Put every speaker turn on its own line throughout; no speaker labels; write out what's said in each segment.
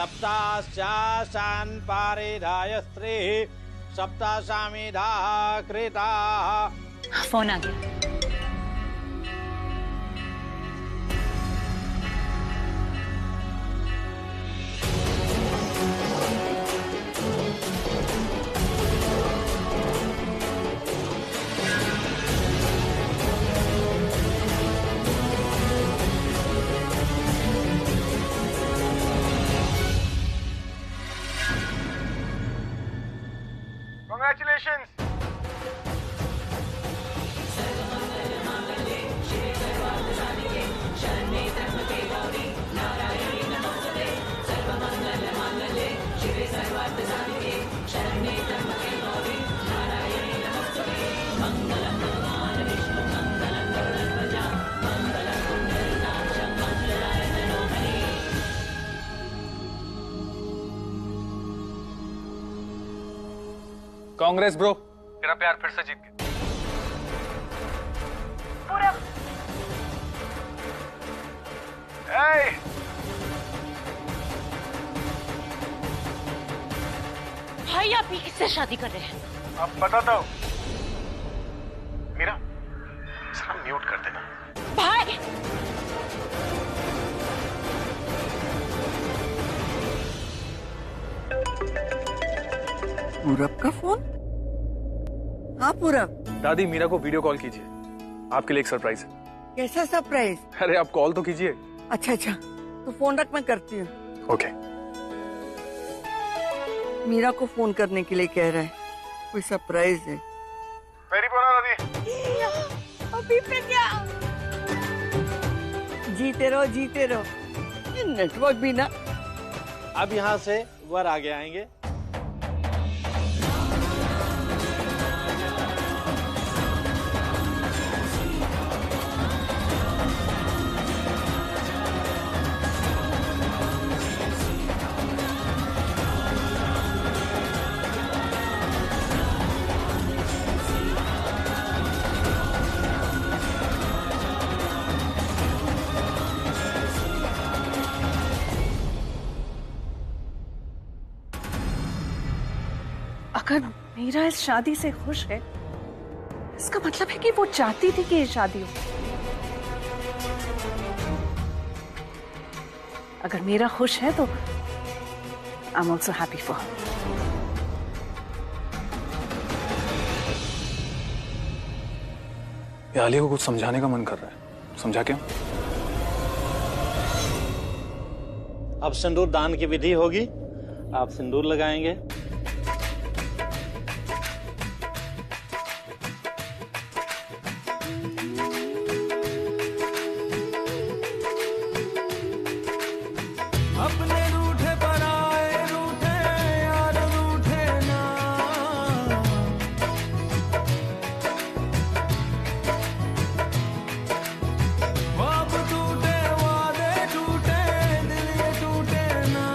सप्ताश्चाशान् पारिधाय स्त्रीः सप्ताशामिधाः कृताः।
फोन आ गया।
Congratulations!
Congress bro, तेरा प्यार फिर से जीत गया।
पूरा
भाई आप ही किससे शादी कर रहे हैं?
अब बताता हूँ। मीरा, जरा म्यूट कर देना।
भाई
पूरब का फोन? हाँ पूरब।
दादी, मीरा को वीडियो कॉल कीजिए, आपके लिए एक सरप्राइज है।
कैसा सरप्राइज?
अरे आप कॉल तो कीजिए।
अच्छा अच्छा, तो फोन रख, मैं करती हूँ।
ओके।
मीरा को फोन करने के लिए कह रहा है, कोई सरप्राइज है।
मेरी बोला दादी।
अभी पे क्या? जीते रहो जीते रहो। ये नेटवर्क भी ना।
अब यहाँ से वर आगे आएंगे।
अगर मीरा इस शादी से खुश है, इसका मतलब है कि वो चाहती थी कि ये शादी हो। अगर मीरा खुश है तो I am also happy for her.
Alia को कुछ समझाने का मन कर रहा है, समझा क्या?
अब सिंदूर दान की विधि होगी। आप सिंदूर लगाएंगे।
अपने रूठे पर आए रूठे यार रूठे ना, ख्वाब टूटे वादे टूटे दिल ये टूटे ना,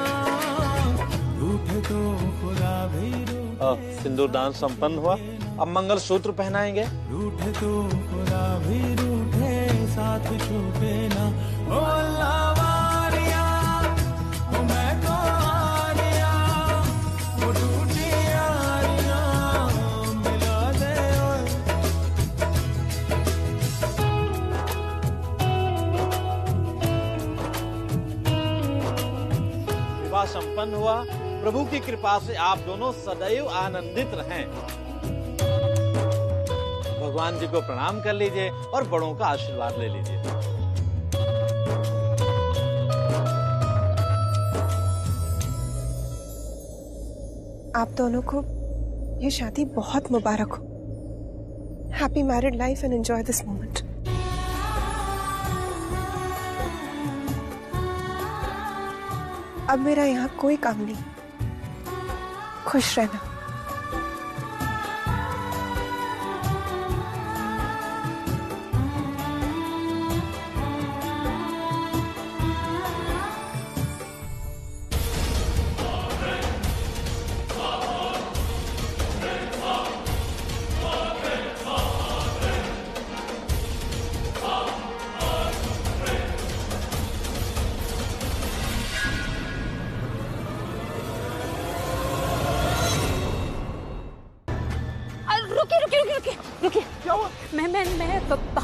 रूठे तो खुदा भी रूठे।
सिंदूर दान संपन्न हुआ। अब मंगल सूत्र पहनाएंगे।
रूठे तो खुदा भी रूठे साथ छूटे ना। ओ अल्लाह वारिया, ओ मैं तो हारिया, वो टूटी यारियां मिला दे ओए।
विवाह संपन्न हुआ। प्रभु की कृपा से आप दोनों सदैव आनंदित रहें। भगवान जी को प्रणाम कर लीजिए और बड़ों का आशीर्वाद ले लीजिए।
आप दोनों को ये शादी बहुत मुबारक हो। Happy married life and enjoy this moment. अब मेरा यहाँ कोई काम नहीं। खुश रहना।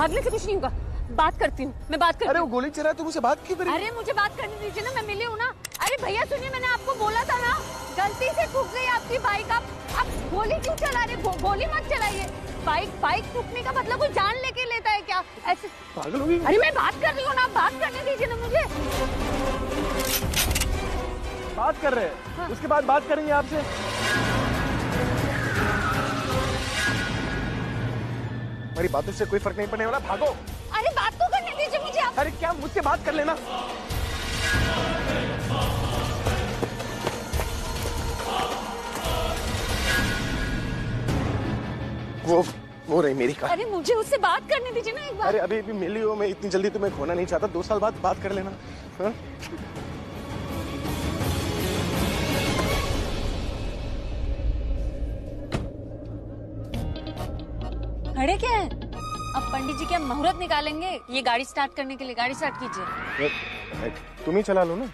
भागने से कुछ नहीं होगा, बात करती हूँ, मैं बात करती हूँ।
अरे वो गोली चला है, तुम उसे बात क्यों करी?
अरे मुझे बात करने दीजिए ना, मैं मिली हूँ ना। अरे भैया सुनिए, मैंने आपको बोला था ना, गलती से ठुक गई आपकी बाइक। आप गोली क्यों चला रहे? गोली मत चलाइए। बाइक ठुकने का मतलब कोई जान लेके लेता है क्या? ऐसे
पागल हो गई?
अरे मैं बात कर रही हूँ ना, बात करने दीजिए ना मुझे।
बात कर रहे हैं, हाँ। उसके बाद बात करेंगे आपसे। हमारी बातों से कोई फर्क नहीं पड़ने वाला, भागो।
अरे बात तो करने दीजिए मुझे आप।
अरे क्या मुझसे बात कर लेना। वो रही मेरी कार।
अरे मुझे उससे बात करने दीजिए ना एक बार।
अरे अभी मिली हो, मैं इतनी जल्दी तुम्हें खोना नहीं चाहता, 2 साल बाद बात कर लेना। हाँ?
खड़े क्या है? अब पंडित जी क्या मुहूर्त निकालेंगे ये गाड़ी स्टार्ट करने के लिए? गाड़ी स्टार्ट कीजिए।
तुम ही चला लो ना।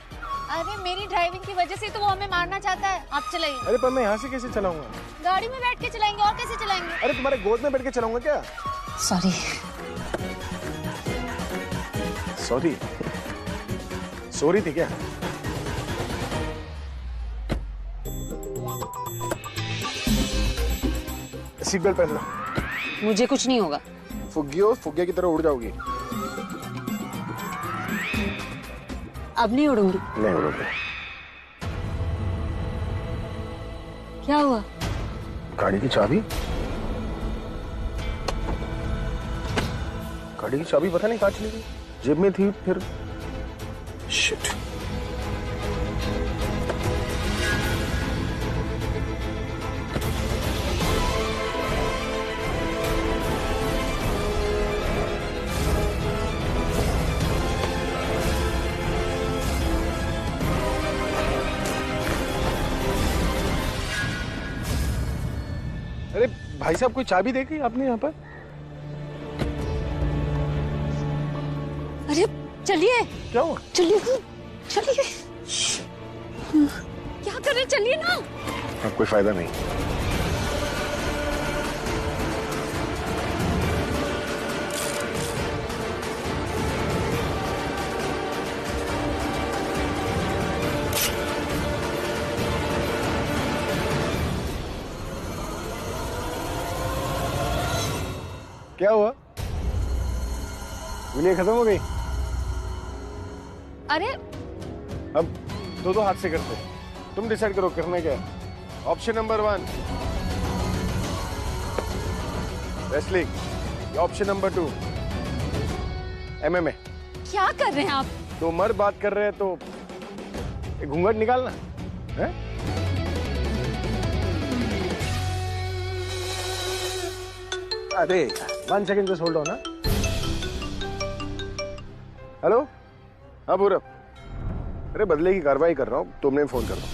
अरे मेरी ड्राइविंग की वजह से तो वो हमें मारना चाहता है, आप चलाइए।
अरे पर मैं यहाँ से कैसे चलाऊंगा?
गाड़ी में बैठ के चलाएंगे, और कैसे चलाएंगे?
अरे तुम्हारे गोद में बैठ के चलाऊंगा क्या?
सॉरी।
सॉरी थी क्या? सीट बेल्ट पहन लो।
मुझे कुछ नहीं होगा।
फुग्गे की तरह उड़ जाओगी।
अब नहीं उड़ूंगी।
नहीं उड़ोगे।
क्या हुआ?
गाड़ी की चाबी पता नहीं कहाँ चली गई। जेब में थी, फिर शिट। अरे भाई साहब, कोई चाबी देखी आपने यहाँ पर?
अरे चलिए।
क्या हुआ?
चलिए क्या कर रहे? चलिए ना।
अब कोई फायदा नहीं। क्या हुआ? गोलियां खत्म हो गई?
अरे
अब दो हाथ से करते। तुम डिसाइड करो करना क्या है। Option number 1 wrestling, option number 2 MMA।
क्या कर रहे हैं आप?
2 मर्द बात कर रहे हैं तो एक घूंघट निकालना है? अरे 1 second just hold on. Hello, हाँ पूरब। अरे बदले की कार्रवाई कर रहा हूँ, तुमने फोन कर दो।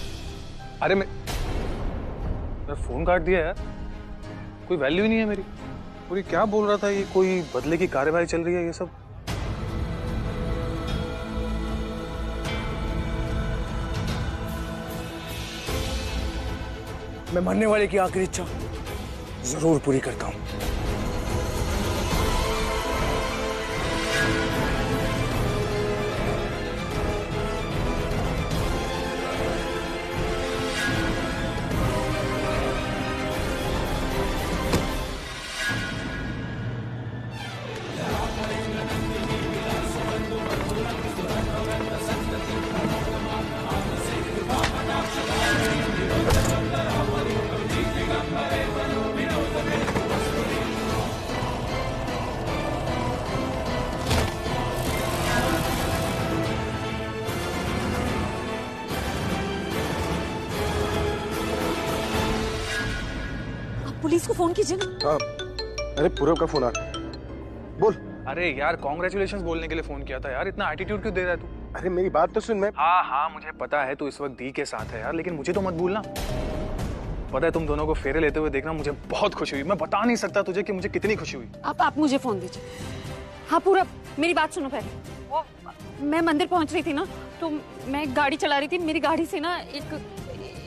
अरे मैं फोन काट दिया यार, कोई वैल्यू ही नहीं है मेरी। और ये क्या बोल रहा था, ये कोई बदले की कार्रवाई चल रही है ये सब?
मैं मरने वाले की आखिरी इच्छा जरूर पूरी करता हूँ।
पुलिस को फोन कीजिए ना।
हाँ, अरे पूरब का फोन आ रहा। बोल।
अरे यार कॉन्ग्रेचुलेशंस बोलने के लिए फोन किया था यार, इतना एटीट्यूड क्यों दे रहा है तू?
अरे मेरी बात तो सुन। मैं
हाँ मुझे पता है तू इस वक्त दी के साथ है यार, लेकिन मुझे तो मत भूलना। पता है तुम दोनों को फेरे लेते हुए देखना मुझे बहुत खुशी हुई। मैं बता नहीं सकता तुझे कि मुझे कितनी खुशी हुई।
आप मुझे फोन दीजिए। हाँ पूरा मेरी बात सुनो पहले। मैं मंदिर पहुंच रही थी ना, तो मैं गाड़ी चला रही थी, मेरी गाड़ी से ना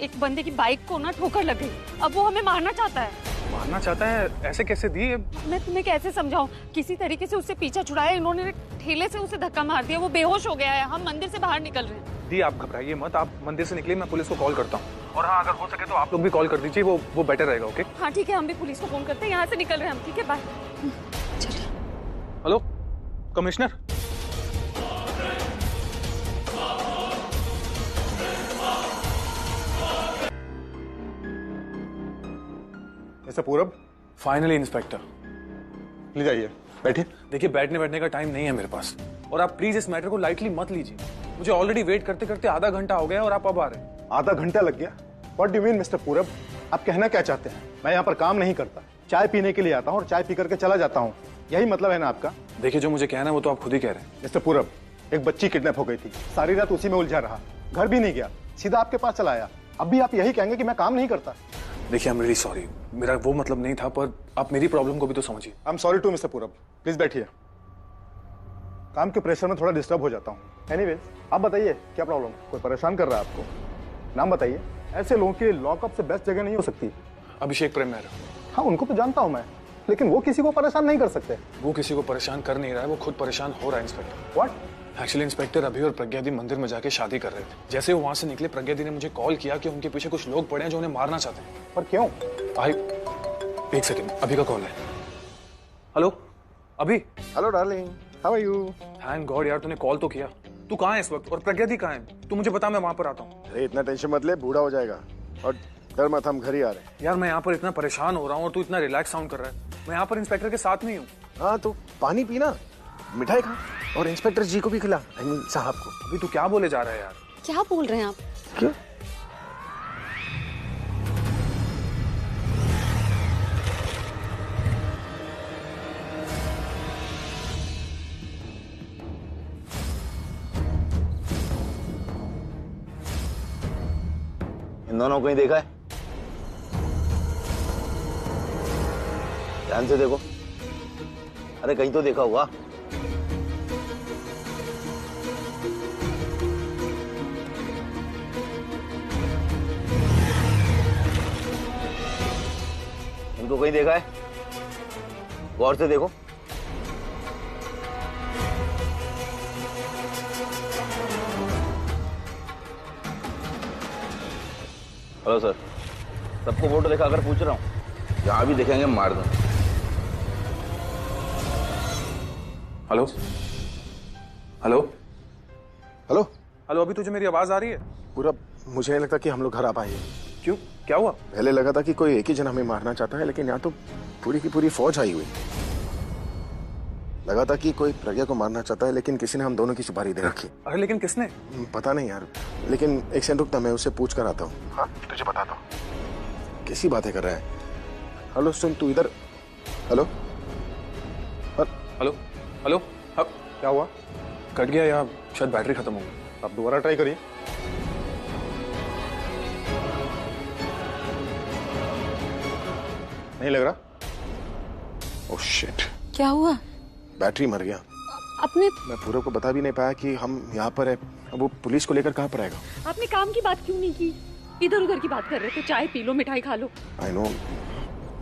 एक बंदे की बाइक को ना ठोकर लग गई। अब वो हमें मारना चाहता है।
मारना चाहता है? ऐसे कैसे दी?
मैं तुम्हें कैसे समझाऊं? किसी तरीके से उससे पीछा छुड़ाया, इन्होंने ठेले से उसे धक्का मार दिया, वो बेहोश हो गया है। हम मंदिर से बाहर निकल रहे हैं।
दी आप घबराइए मत, आप मंदिर से निकलिए, मैं पुलिस को कॉल करता हूँ। और हाँ, अगर हो सके तो आप लोग भी कॉल कर दीजिए, वो बेटर रहेगा। ओके
हाँ ठीक है, हम भी पुलिस को फोन करते हैं, यहाँ से निकल रहे हैं हम। ठीक है, बाय। चलिए।
Hello commissioner.
मिस्टर पूरब।
Finally inspector.
प्लीज आइए, बैठिए।
देखिए, बैठने का टाइम नहीं है मेरे पास, और आप प्लीज इस मैटर को लाइटली मत लीजिए। मुझे ऑलरेडी वेट करते करते आधा घंटा हो गया और आप अब आ रहे हैं।
आधा घंटा लग गया? What do you mean mister पूरब? आप कहना क्या चाहते हैं? मैं यहाँ पर काम नहीं करता, चाय पीने के लिए आता हूँ और चाय पी करके चला जाता हूँ, यही मतलब है ना आपका?
देखिए, जो मुझे कहना है वो तो आप खुद ही कह रहे हैं।
मिस्टर पूरब, एक बच्ची किडनैप हो गई थी, सारी रात उसी में उलझा रहा, घर भी नहीं गया, सीधा आपके पास चला आया। अब भी आप यही कहेंगे कि मैं काम नहीं करता?
देखिए, आई एम रियली सॉरी, मेरा वो मतलब नहीं था, पर आप मेरी प्रॉब्लम को भी तो समझिए।
I am sorry to mister Purab, please बैठिए। काम के प्रेशर में थोड़ा डिस्टर्ब हो जाता हूँ। एनीवेज, आप बताइए क्या प्रॉब्लम, कोई परेशान कर रहा है आपको? नाम बताइए। ऐसे लोगों के लॉकअप से बेस्ट जगह नहीं हो सकती।
अभिषेक प्रेम मेहरा।
हाँ, उनको तो जानता हूँ मैं, लेकिन वो किसी को परेशान नहीं कर सकते।
वो किसी को परेशान कर नहीं रहा है, वो खुद परेशान हो रहा है इंस्पेक्टर।
व्हाट?
एक्चुअली इंस्पेक्टर, अभी और प्रज्ञा दी मंदिर में जाके शादी कर रहे थे। जैसे वो वहां से निकले, प्रज्ञा दी ने मुझे कॉल किया कि उनके पीछे कुछ लोग पड़े हैं जो उन्हें मारना चाहते हैं।
पर क्यों?
एक सेकेंड, अभी का कॉल है। हेलो अभी।
Hello darling, how are you?
Thank god यार, तूने कॉल तो किया। तू कहाँ है इस वक्त, और प्रज्ञा दी कहाँ है? तू मुझे बता, मैं वहां पर आता हूँ।
अरे इतना टेंशन मत ले, बूढ़ा हो जाएगा। और डर मत, हम घर ही आ रहे हैं।
यार मैं यहाँ पर इतना परेशान हो रहा हूँ और तू इतना रिलैक्स साउंड कर रहा है। मैं यहाँ पर इंस्पेक्टर के साथ में ही हूँ।
हाँ तो पानी पीना, मिठाई खा, और इंस्पेक्टर जी को भी खिला, आई मीन साहब को।
अभी तू क्या बोले जा रहा है यार?
क्या बोल रहे हैं आप?
क्यों?
इन दोनों को ही देखा है? ध्यान से देखो, अरे कहीं तो देखा होगा। इनको कहीं देखा है? गौर से देखो। हेलो सर, सबको फोटो दिखाकर पूछ रहा हूँ, जहां भी देखेंगे मार दो।
हेलो हेलो
हेलो
हेलो, अभी तुझे मेरी आवाज आ रही है?
पूरा मुझे नहीं लगता कि हम लोग घर आ पाएंगे।
क्यों, क्या हुआ?
पहले लगा था कि कोई एक ही जन हमें मारना चाहता है, लेकिन यहाँ तो पूरी की पूरी फौज आई हुई। लगा था कि कोई प्रज्ञा को मारना चाहता है, लेकिन किसी ने हम दोनों की सुपारी दे रखी।
अरे लेकिन किसने?
पता नहीं यार, लेकिन एक सेकंड रुकता, मैं उससे पूछ कर आता हूँ। हाँ तुझे बताता हूँ। कैसी बातें कर रहा है? हेलो सुन, तू इधर। Hello
hello hello. अब
क्या हुआ?
कट गया या शायद बैटरी खत्म हो गई।
आप दोबारा ट्राई करिए। नहीं लग रहा। ओह शिट,
क्या हुआ?
बैटरी मर गया।
आपने
मैं को बता भी नहीं पाया कि हम यहाँ पर है। अब वो पुलिस को लेकर कहाँ पर आएगा?
आपने काम की बात क्यों नहीं की? इधर उधर की बात कर रहे थे, चाय पी लो, मिठाई खा लो।
I know.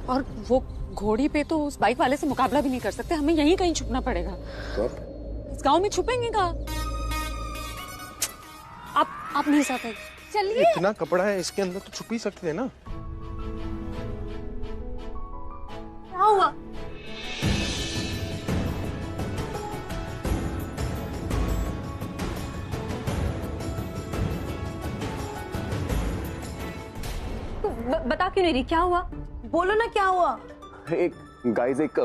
और वो घोड़ी पे तो उस बाइक वाले से मुकाबला भी नहीं कर सकते, हमें यहीं कहीं छुपना पड़ेगा। इस गांव में छुपेंगे कहाँ? आप नहीं सकते। चलिए।
इतना कपड़ा है इसके अंदर, तो छुप ही सकते थे ना।
क्या हुआ? बता क्यों नहीं रही, क्या हुआ? बोलो ना क्या हुआ।
एक गाइस, एक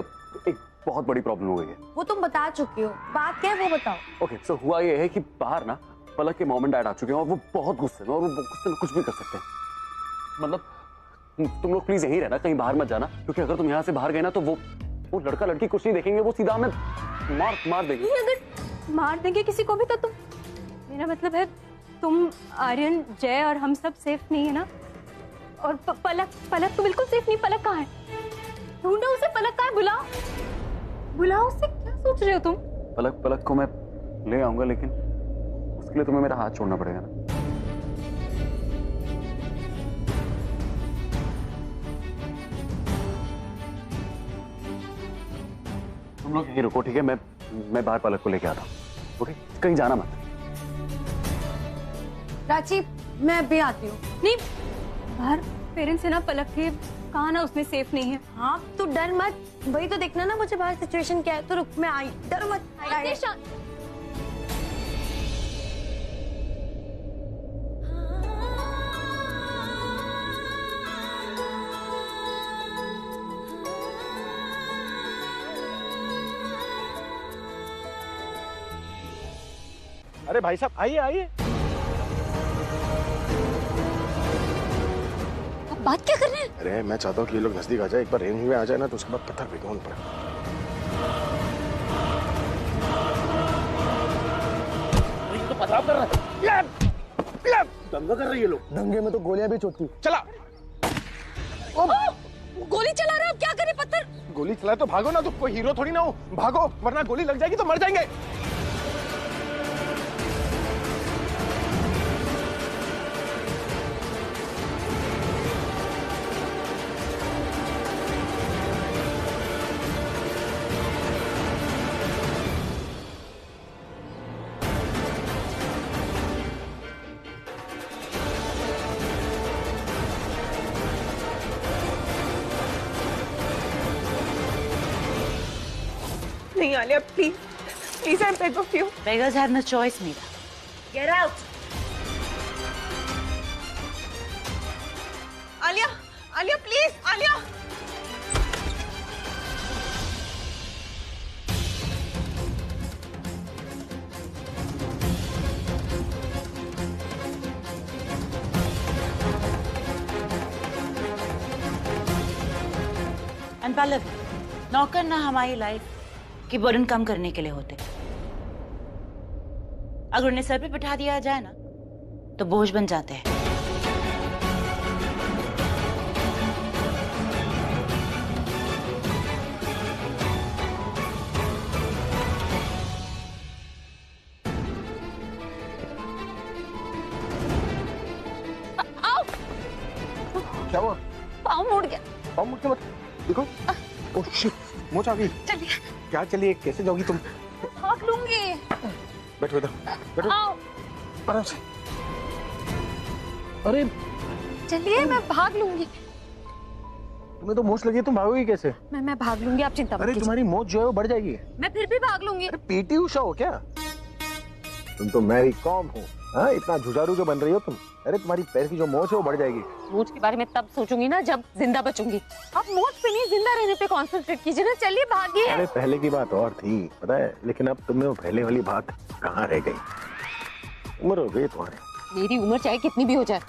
बहुत बड़ी प्रॉब्लम हो गई है।
वो तुम बता चुकी हो, बात क्या है वो बताओ।
ओके, सो हुआ ये है कि बाहर ना पलक के मॉम एंड डैड आ चुके हैं और वो बहुत गुस्से में, और वो गुस्से में कुछ भी कर सकते हैं। मतलब तुम लोग प्लीज यहीं रहना, कहीं बाहर मत जाना, क्योंकि अगर तुम यहाँ से बाहर गए ना तो वो लड़का लड़की कुछ नहीं देखेंगे, वो सीधा हमें मार देंगे।
अगर मार देंगे किसी को भी तो तुम, मेरा मतलब है तुम, आर्यन, जय और हम सब सेफ नहीं है ना? और पलक तो बिल्कुल सेफ नहीं। पलक कहाँ है? ढूंढो उसे, पलक कहाँ है? बुलाओ उसे। क्या सोच रहे हो तुम?
पलक को मैं ले आऊंगा, लेकिन उसके लिए तुम्हें मेरा हाथ छोड़ना पड़ेगा ना। तुम लोग यहीं रुको, ठीक है? मैं बाहर पलक को लेके आता हूँ, ओके? कहीं जाना मत।
प्राची, मैं अभी आती हूँ। नहीं, बाहर पेरेंट्स है ना पलक के, कहा ना उसमें सेफ नहीं है।
हाँ तो डर मत, वही तो देखना ना मुझे बाहर सिचुएशन क्या है। तो रुक, मैं आई, डर मत।
अरे भाई साहब आइए आइए।
आप बात क्या कर रहे हैं?
अरे मैं चाहता हूँ कि ये लोग नजदीक आ जाए, एक बार रेंज में आ जाए ना तो उसके बाद पत्थर फेंको उन पर।
तो पथराव कर रहे हैं, दंगा कर रही है लोग।
दंगे में तो गोलियां भी चोटती।
चला।
गोली चला रहे हो, अब क्या करें? पत्थर।
गोली चलाए तो भागो ना, तो कोई हीरो थोड़ी ना हो, भागो वरना गोली लग जाएगी तो मर जाएंगे।
नहीं Alia, please please, I beg of you.
Beggars have no choice, Meera.
Get out. Alia, Alia please, Alia.
And Pallavi, नौकर ना हमारी लाइफ की बर्डन कम करने के लिए होते, अगर उन्हें सर पे बिठा दिया जाए ना तो बोझ बन जाते हैं।
क्या हुआ?
पाँव मुड़ गया।
पाँव मुड़ के मत देखो। ओह शिट, मोच आ गई।
चलिए।
क्या चलिए, कैसे जाओगी तुम?
भाग लूंगी।
बैठो इधर, बैठो आराम से। अरे
चलिए, मैं भाग लूंगी।
तुम्हें तो मोच लगी है, तुम भागोगी कैसे?
मैं भाग लूंगी, आप चिंता मत कीजिए।
अरे तुम्हारी मोच जो है वो बढ़ जाएगी।
मैं फिर भी भाग लूंगी।
अरे पीटी उषा हो क्या तुम? तो मैरी कॉम हो। हाँ, इतना जुझारू जो बन रही हो तुम। अरे तुम्हारी पैर की जो मोच है वो बढ़ जाएगी।
मोच के बारे में तब सोचूंगी ना जब जिंदा बचूंगी। आप मोच पे नहीं, जिंदा रहने पे कंसंट्रेट कीजिए ना। चलिए भागिए।
अरे पहले की बात और थी पता है, लेकिन अब तुम्हें वो पहले वाली बात कहाँ रह गई। उम्र हो गई तुम्हारी।
मेरी उम्र चाहे कितनी भी हो जाए,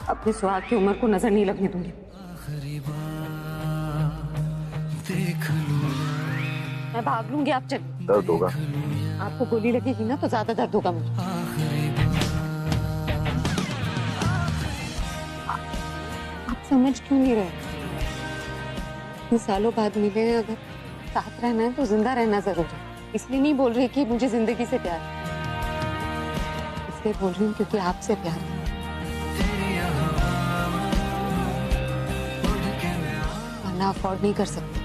अपने सुहाग की उम्र को नजर नहीं लगने दूंगी। मैं भाग लूंगी, आप चलिए।
दर्द होगा।
आपको गोली लगेगी ना तो ज्यादा दर्द होगा मुझे। आप समझ क्यों नहीं रहे? इतने सालों बाद मिले हैं, अगर साथ रहना है तो जिंदा रहना जरूरी है। इसलिए नहीं बोल रही कि मुझे जिंदगी से प्यार है, इसलिए बोल रही हूँ क्योंकि आपसे प्यार है। वरना अफोर्ड नहीं कर सकती।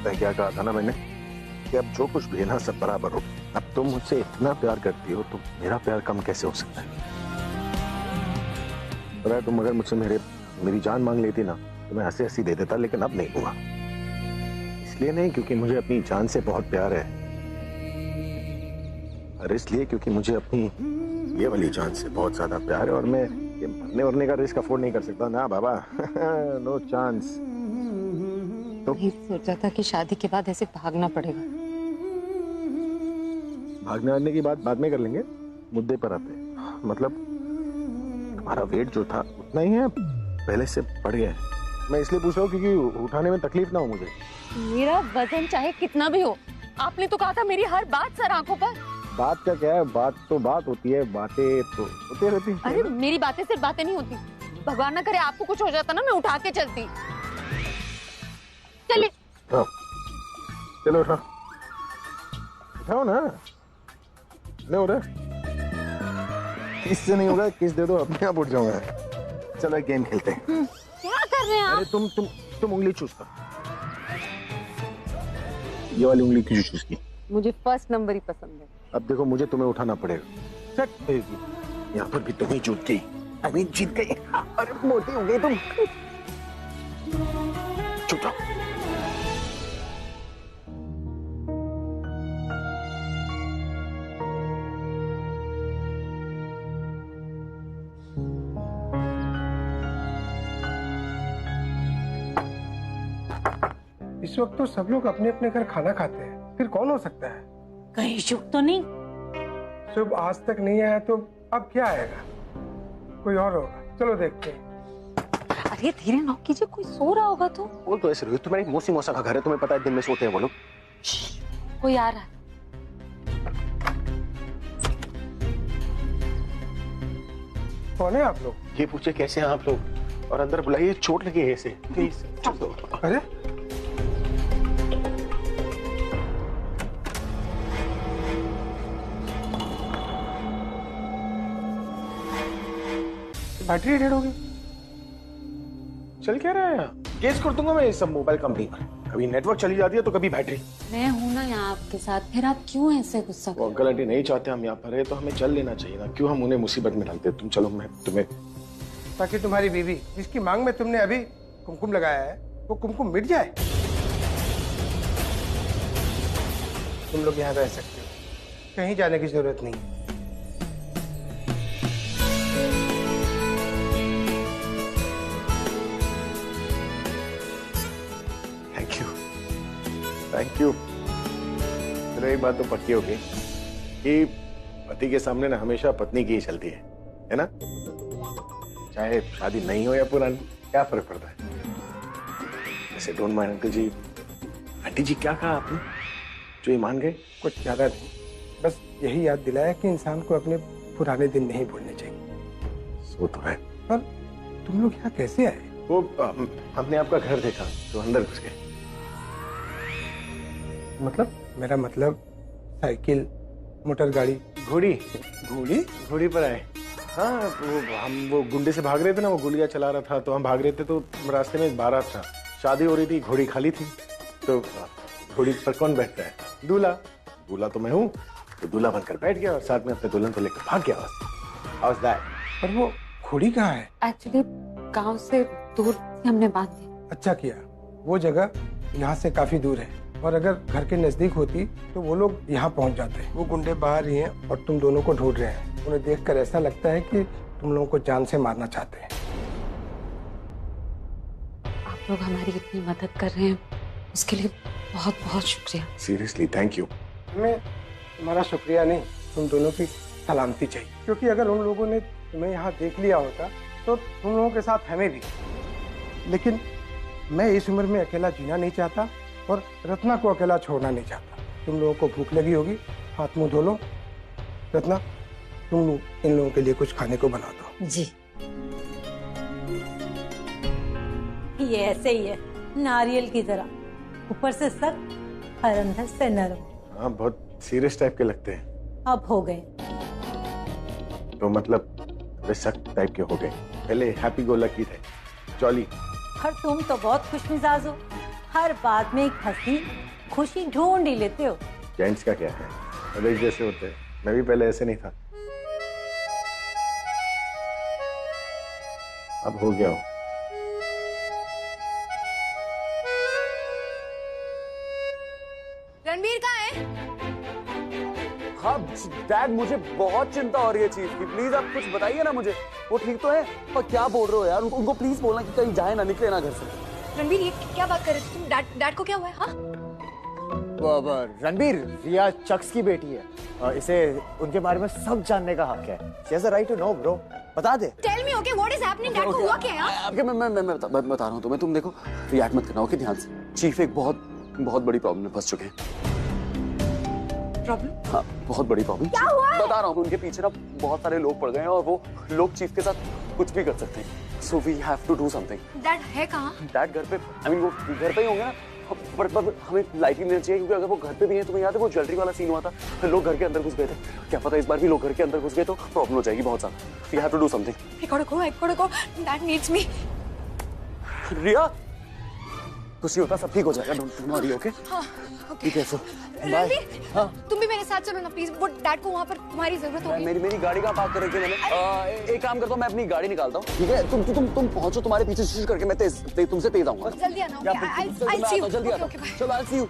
मैं क्या कहा था ना मैंने कि अब जो कुछ भी है ना सब बराबर हो। अब तुम मुझसे इतना प्यार करती हो तो मेरा प्यार कम कैसे हो सकता है? पता है, तुम अगर मुझसे मेरी जान मांग लेती ना तो मैं हंसी हंसी दे देता, लेकिन अब नहीं हुआ। इसलिए नहीं क्योंकि मुझे अपनी जान से बहुत प्यार है, और इसलिए क्योंकि मुझे अपनी ये वाली जान से बहुत ज्यादा प्यार है, और मैं ये मरने वरने का रिस्क अफोर्ड नहीं कर सकता ना बाबा। No chance.
तो सोचा था कि शादी के बाद ऐसे भागना पड़ेगा।
भागने वागने की बात बाद में कर लेंगे, मुद्दे पर आते हैं। मतलब तुम्हारा वेट जो था उतना ही है, पहले से बढ़ गया है। मैं इसलिए पूछ रहा हूँ क्योंकि उठाने में तकलीफ ना हो मुझे।
मेरा वजन चाहे कितना भी हो, आपने तो कहा था मेरी हर बात सर आंखों पर।
बात का क्या है, बात तो बात होती है, बातें तो होती रहती हैं।
अरे मेरी बातें सिर्फ बातें नहीं होती। भगवान ना करे आपको कुछ हो जाता ना, मैं उठा के चलती। चलिए।
चलो उठाओ, उठाओ ना। नहीं हो रहा, किससे नहीं होगा, किस दे दो, अपने आप उठ जाऊंगा। चलो एक गेम खेलते हैं।
क्या कर रहे हैं आप?
अरे तुम उंगली चूसता।
ये वाली उंगली क्यों चूज की?
मुझे फर्स्ट नंबर ही पसंद है।
अब देखो मुझे तुम्हें उठाना पड़ेगा। यहाँ पर भी तुम्हें जीत गई। I mean, जीत गई। अरे मोटी हो गई तुम। चुप जाओ।
इस वक्त तो सब लोग अपने अपने घर खाना खाते हैं, फिर कौन हो सकता है?
कहीं शुभ तो नहीं?
शुभ आज तक नहीं आया तो अब क्या आएगा? कोई और होगा, चलो देखते हैं।
अरे धीरे नॉक कीजिए, कोई सो रहा होगा तो।
बोल तो ऐसे रही, तुम्हारी मौसी मौसा का घर है, तुम्हें पता है दिन में सोते हैं वो लोग।
कोई आ रहा है।
कौन है आप लोग?
ये पूछे कैसे हैं आप लोग, और अंदर बुलाइए, चोट लगी है इसे। प्लीज चल दो।
अरे बैटरी डेड हो गई।
चल क्या रहा है यहाँ? केस कर दूंगा मैं इस सब मोबाइल कंपनी पर। कभी नेटवर्क चली जाती है तो कभी बैटरी।
मैं हूं ना यहाँ आपके साथ, फिर आप क्यों ऐसे गुस्सा कर?
वो अंकल आंटी नहीं चाहते हम यहाँ पर है तो हमें चल लेना चाहिए ना, क्यों हम उन्हें मुसीबत में डालते? तुम चलो, मैं तुम्हें।
ताकि तुम्हारी बीवी जिसकी मांग में तुमने अभी कुमकुम लगाया है वो कुमकुम मिट जाए। तुम लोग यहाँ रह सकते हो, कहीं जाने की जरूरत नहीं है।
Thank you. चलो एक बात तो पक्की हो गई कि पति के सामने ना हमेशा पत्नी की ही चलती है ना? चाहे शादी नहीं हो या पुरानी, क्या फर्क पड़ता है? वैसे don't mind uncle ji. Aunty ji क्या कहा आपने जो ये मान गए?
कुछ ज्यादा नहीं, बस यही याद दिलाया कि इंसान को अपने पुराने दिन नहीं भूलने चाहिए।
सो तो है।
पर तुम लोग यहाँ कैसे आए?
वो हमने आपका घर देखा तो अंदर घुस गए।
मतलब? मेरा मतलब साइकिल, मोटर गाड़ी,
घोड़ी।
घोड़ी?
घोड़ी पर आए। हाँ वो गुंडे से भाग रहे थे ना, वो गोलियां चला रहा था तो हम भाग रहे थे, तो रास्ते में बारात था, शादी हो रही थी, घोड़ी खाली थी, तो घोड़ी पर कौन बैठता है? दूल्हा। दूल्हा तो मैं हूँ, तो दूल्हा बनकर बैठ गया और साथ में अपने दुल्हन को लेकर भाग गया। How's that?
पर वो घोड़ी कहाँ है?
एक्चुअली गांव से दूर हमने बांध दी।
अच्छा किया, वो जगह यहाँ से काफी दूर है, और अगर घर के नजदीक होती तो वो लोग यहाँ पहुँच जाते। वो गुंडे बाहर ही हैं और तुम दोनों को ढूंढ रहे हैं। उन्हें देखकर ऐसा लगता है कि तुम लोगों को जान से मारना चाहते हैं।
आप लोग हमारी इतनी मदद कर रहे हैं, उसके लिए बहुत बहुत शुक्रिया।
Seriously thank you.
हमें तुम्हारा शुक्रिया नहीं, तुम दोनों की सलामती चाहिए, क्योंकि अगर उन लोगों ने तुम्हें यहाँ देख लिया होता तो तुम लोगों के साथ हमें भी। लेकिन मैं इस उम्र में अकेला जीना नहीं चाहता और रत्ना को अकेला छोड़ना नहीं चाहता। तुम लोगों को भूख लगी होगी, हाथ मुंह धो लो। रत्ना, तुम इन लोगों के लिए कुछ खाने को बना दो।
जी। ये ऐसे ही है, नारियल की तरह, ऊपर से सख्त और अंदर से नरम।
हाँ, बहुत सीरियस टाइप के लगते हैं।
अब हो गए
तो मतलब वे सख्त टाइप के हो गए। पहले हैप्पी गो लकी थे, जॉली।
और तुम तो बहुत खुश मिजाज हो, हर बात में एक हंसी खुशी ढूंढ ही लेते हो।
जेंट्स का क्या है, अगर जैसे होते हैं। मैं भी पहले ऐसे नहीं था, अब हो गया हूँ।
रणबीर कहाँ है?
हाँ डैड, मुझे बहुत चिंता हो रही है चीफ की। प्लीज आप कुछ बताइए ना मुझे, वो ठीक तो है? पर क्या बोल रहे हो यार, उनको प्लीज बोलना कि कहीं जाए ना, निकले ना घर से।
रणबीर ये क्या बात कर रहे थे तुम? डैड को क्या हुआ है? हाँ?
रणबीर, रिया चक्स की बेटी है, इसे उनके बारे में सब जानने का हक है। She has a right to know, bro. बता दे।
Tell me, okay, what is happening? Dad को हुआ क्या है?
मैं बता रहा हूँ तुम्हें। तुम देखो, रिएक्ट मत करना, ओके? ध्यान से। चीफ एक बहुत बड़ी प्रॉब्लम में फंस चुके हैं।
प्रॉब्लम?
हाँ, बहुत बड़ी प्रॉब्लम।
क्या हुआ है?
बता रहा हूँ, उनके पीछे ना बहुत सारे लोग पड़ गए हैं और वो लोग चीफ के साथ कुछ भी कर सकते हैं। So we have to do something.
Dad है कहाँ?
डैड घर पे, वो घर पे ही होंगे ना। पर हमें लाइटिंग देना चाहिए, क्योंकि अगर वो घर पे भी है, तुम्हें याद है वो ज्वेलरी वाला सीन हुआ था, लोग घर के अंदर घुस गए थे। क्या पता इस बार भी लोग घर के अंदर घुस गए तो प्रॉब्लम हो जाएगी बहुत ज्यादा। We have to do something.
I gotta go. Dad needs me.
रिया, कुछ नहीं होता, सब ठीक हो जाएगा। Don't worry, okay? ठीक है, सो बाय। हाँ,
तुम भी मेरे साथ चलो ना प्लीज, वो डैड को वहाँ पर तुम्हारी जरूरत होगी।
मेरी गाड़ी कहाँ पार्क कर रखी है मैंने? एक काम करता हूँ, मैं अपनी गाड़ी निकालता हूँ, ठीक है? तुम पहुंचो, तुम्हारे पीछे शीश करके मैं तुमसे तेज आऊंगा।
जल्दी आना, I'll see you।
जल्दी आता हूँ, चलो I'll see you।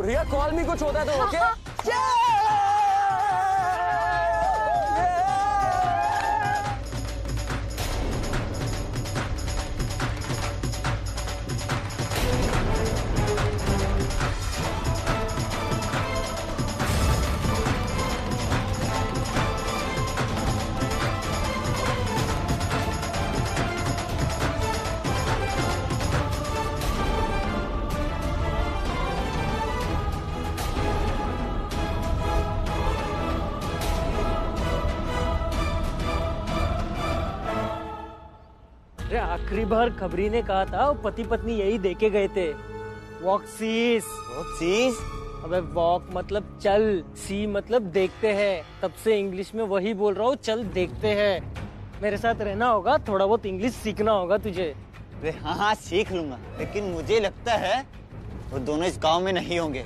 Riya call me कुछ होता है तो, ओके?
आखिरी बार खबरी ने कहा था वो पति पत्नी यही देके गए थे, वॉक सीस। अबे वॉक मतलब चल, सी मतलब देखते हैं, तब से इंग्लिश में वही बोल रहा हूँ, चल देखते हैं। मेरे साथ रहना होगा, थोड़ा बहुत इंग्लिश सीखना होगा तुझे।
अरे हाँ सीख लूंगा, लेकिन मुझे लगता है वो दोनों इस गांव में नहीं होंगे,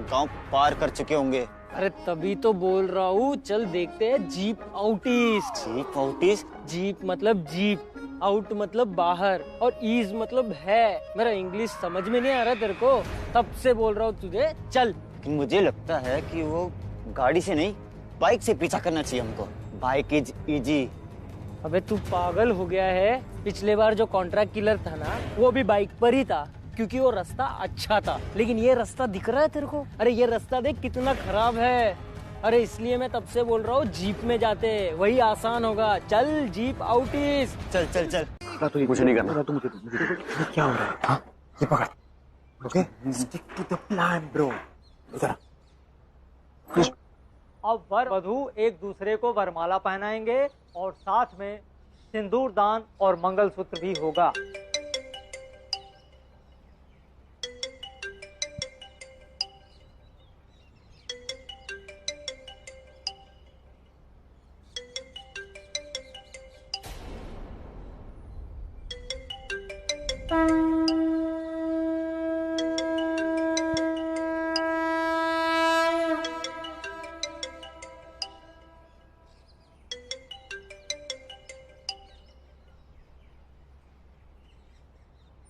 गांव पार कर चुके होंगे।
अरे तभी तो बोल रहा हूँ, चल देखते हैं। Jeep out east.
Jeep out east?
Jeep मतलब जीप, आउट मतलब बाहर, और ईज मतलब है। मेरा इंग्लिश समझ में नहीं आ रहा तेरे को, तब से बोल रहा हूँ तुझे, चल।
मुझे लगता है कि वो गाड़ी से नहीं, बाइक से पीछा करना चाहिए हमको। Bike is easy.
अबे तू पागल हो गया है? पिछले बार जो कॉन्ट्रैक्ट किलर था ना, वो भी बाइक पर ही था, क्योंकि वो रास्ता अच्छा था। लेकिन ये रास्ता दिख रहा है तेरे को? अरे ये रास्ता देख कितना खराब है। अरे इसलिए मैं तब से बोल रहा हूँ जीप में जाते, वही आसान होगा। चल जीप आउट ईस्ट।
चल चल चल।
कुछ नहीं करना।
क्या हो रहा है? हाँ, ये पकड़। Okay, stick to the plan bro. इधर
अब वर वधू एक दूसरे को वरमाला पहनाएंगे और साथ में सिंदूर दान और मंगलसूत्र भी होगा।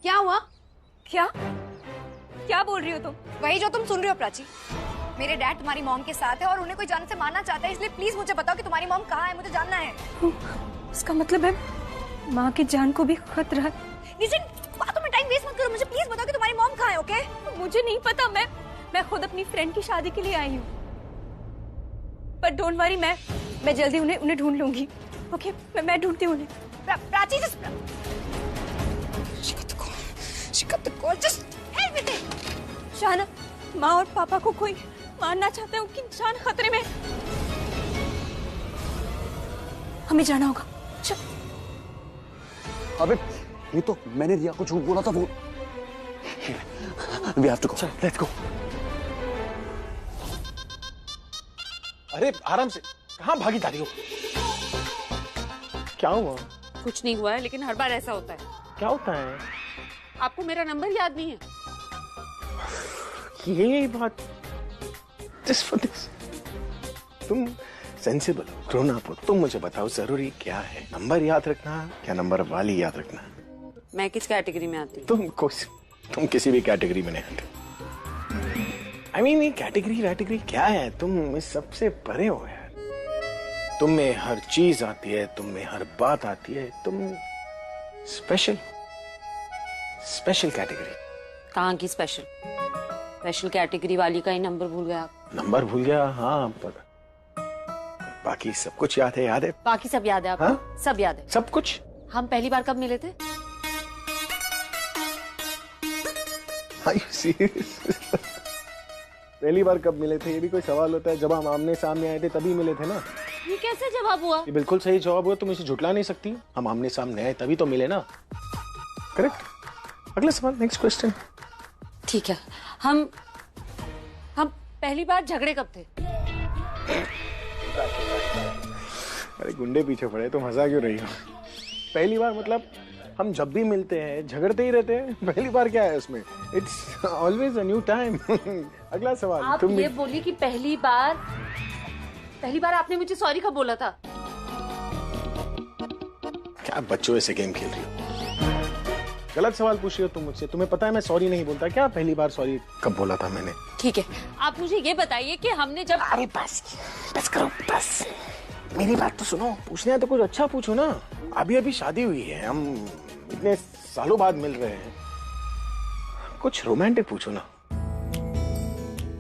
क्या हुआ?
क्या बोल रही हो तुम?
वही जो तुम सुन रही हो प्राची। मेरे डैड तुम्हारी मॉम के साथ है और उन्हें कोई जान से मारना चाहता है, इसलिए प्लीज मुझे बताओ कि तुम्हारी मॉम कहाँ है, मुझे जानना है।
इसका मतलब है माँ की जान को भी खतरा है।
नितिन, बातों में टाइम वेस्ट मत करो, मुझे प्लीज बताओ कि तुम्हारी मॉम कहाँ है, ओके?
मुझे नहीं पता, मैं खुद अपनी फ्रेंड की शादी के लिए आई हूँ। पर डोंट वरी, मैं जल्दी उन्हें ढूंढ लूंगी। ओके, मैं ढूंढती हूँ उन्हें।
प्राची
शाना, माँ और पापा को कोई मारना चाहता है, उनकी जान खतरे में। हमें जाना होगा। चल।
अबे ये तो मैंने रिया को झूठ बोला था। वो We have to go. Let's go.
अरे आराम से, कहाँ भागी जा रही हो? क्या हुआ?
कुछ नहीं हुआ है, लेकिन हर बार ऐसा होता है।
क्या होता है?
आपको मेरा नंबर याद नहीं है?
ये बात just for this. तुम सेंसिबल हो, ग्रोन अप हो, तुम मुझे बताओ जरूरी क्या है? नंबर याद रखना क्या नंबर वाली याद रखना?
मैं किस कैटेगरी में आती हूँ?
तुम किसी भी कैटेगरी में नहीं आते। I mean, ये कैटेगरी क्या है? तुम इस सबसे परे हो यार। तुम में हर चीज आती है, तुम में हर बात आती है, तुम स्पेशल कैटेगरी।
कहाँ की स्पेशल कैटेगरी वाली का ही नंबर भूल गया?
नंबर भूल गया? हाँ, पर बाकी सब कुछ याद है?
बाकी सब याद है आपको? हाँ? सब याद है?
सब कुछ।
हम पहली बार कब मिले थे?
पहली बार कब मिले थे ये भी कोई सवाल होता है? जब हम आमने सामने आए थे तभी मिले थे ना।
ये कैसे जवाब हुआ?
ये बिल्कुल सही जवाब हुआ, तुम इसे झुटला नहीं सकती। हम आमने सामने आए तभी तो मिले ना। करेक्ट। अगला सवाल, नेक्स्ट क्वेश्चन।
ठीक है, हम पहली बार झगड़े कब थे?
अरे गुंडे पीछे पड़े, तुम हंसा क्यों रही हो? पहली बार मतलब हम जब भी मिलते हैं झगड़ते ही रहते हैं, पहली बार क्या है उसमें? It's always a new time. अगला सवाल।
आप ये बोलिए कि पहली बार आपने मुझे सॉरी कब बोला था?
क्या बच्चों ऐसे गेम खेल रही हो? गलत सवाल पूछ रही हो तुम मुझसे। तुम्हें पता है मैं सॉरी नहीं बोलता। क्या पहली बार सॉरी कब बोला था मैंने?
ठीक है, आप मुझे ये बताइए कि हमने जब...
अरे बस करो, बस मेरी बात तो सुनो। पूछना है तो कुछ अच्छा पूछो ना। अभी अभी शादी हुई है, हम इतने सालों बाद मिल रहे हैं, कुछ रोमांटिक पूछो ना।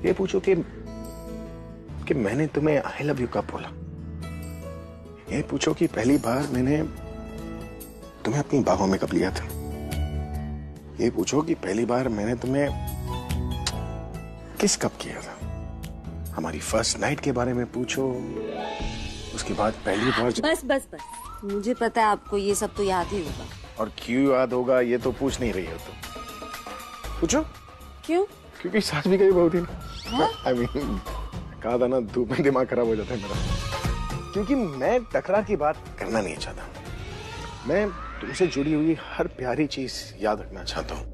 ये पूछो कि मैंने तुम्हें आई लव यू कब बोला। ये पूछो कि पहली बार मैंने तुम्हें अपनी बाहों में कब लिया था। ये पूछो कि पहली बार मैंने तुम्हें किस कब किया था। हमारी फर्स्ट नाइट के बारे में पूछो। उसके बाद पहली बार...
बस मुझे पता है आपको ये सब तो याद ही होगा।
और क्यों याद होगा ये तो पूछ नहीं रही हो तुम। पूछो
क्यों?
क्योंकि सास भी गई बहुत दिन। I mean, कहा था ना धूप में दिमाग खराब हो जाता है मेरा। क्योंकि मैं टकरा की बात करना नहीं चाहता। मैं तुमसे जुड़ी हुई हर प्यारी चीज याद रखना चाहता हूँ।